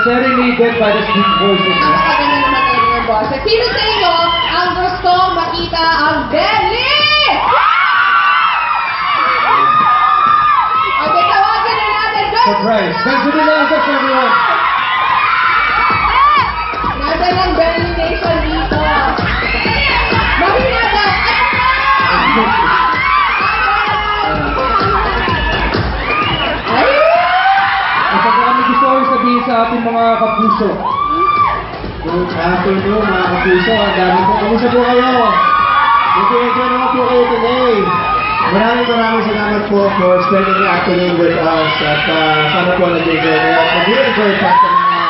serenaded by the sweet voices. Napakaganda naman kayo ng boses. Sino sa inyo ang gustong makita ang belly? Okay, tawagin na natin. Go! Surprise! Thanks to the longest, everyone! Natin ang belly nation dito. Mahina daw! At saka kami gusto ko sabihin sa ating mga kapuso. Good afternoon mga kapuso. Ang dami po. Kamusta po kayo? Nag-enjoy naman po kayo today. Maraming salamat po for spending the afternoon with us. At sana po nag-enjoy kayo. Nag-enjoy pa sa mga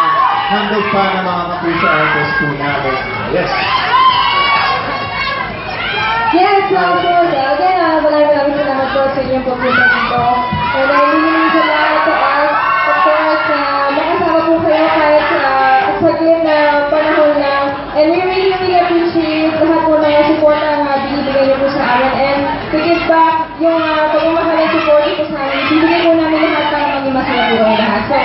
handog pa ng mga kapuso artists po namin. Yes. Yes, so again, maraming salamat po sa inyong pagpunta dito. And I really mean a lot to us. Of course, makasama po kayo kahit saglit na panahon lang. And we really appreciate lahat po ng support na binibigay niyo po sa amin. And to give back yung pagmamahal ng support po sa amin, bibigay po namin lahat para maging masaya po ang lahat. So,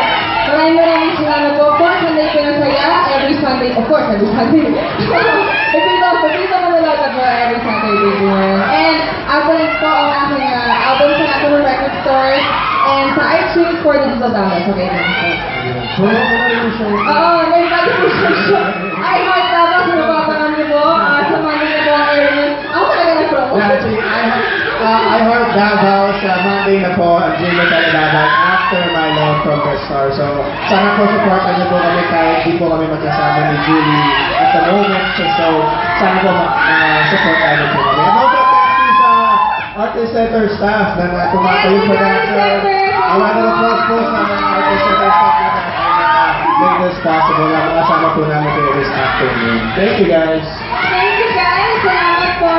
maraming salamat po. Of course, Sunday po ng saya. Every Sunday, of course, every Sunday. Pagkita manalata po every Saturday po. And abalik po ang aking album sa National Record Stores and sa iTunes for digital downloads. Okay, oo, nagbago po siya. I heart tapos napapangan niyo po. Samahan niyo po ang airman. Ako talaga na-promo. Yeah, actually, I heard Davao sa Monday na po ang Jimmy Talibaba after my love from the star. So, sana po supportan niyo po kami kahit di po kami magkasama ni Julie at the moment. So, sana po supportan niyo po kami. And also, thank you sa Artist Center staff na tumatayong production. A round of applause po sa mga Artist Center staff na make this possible. Na makasama po namin kayo this afternoon. Thank you guys. Thank you guys. Salamat po.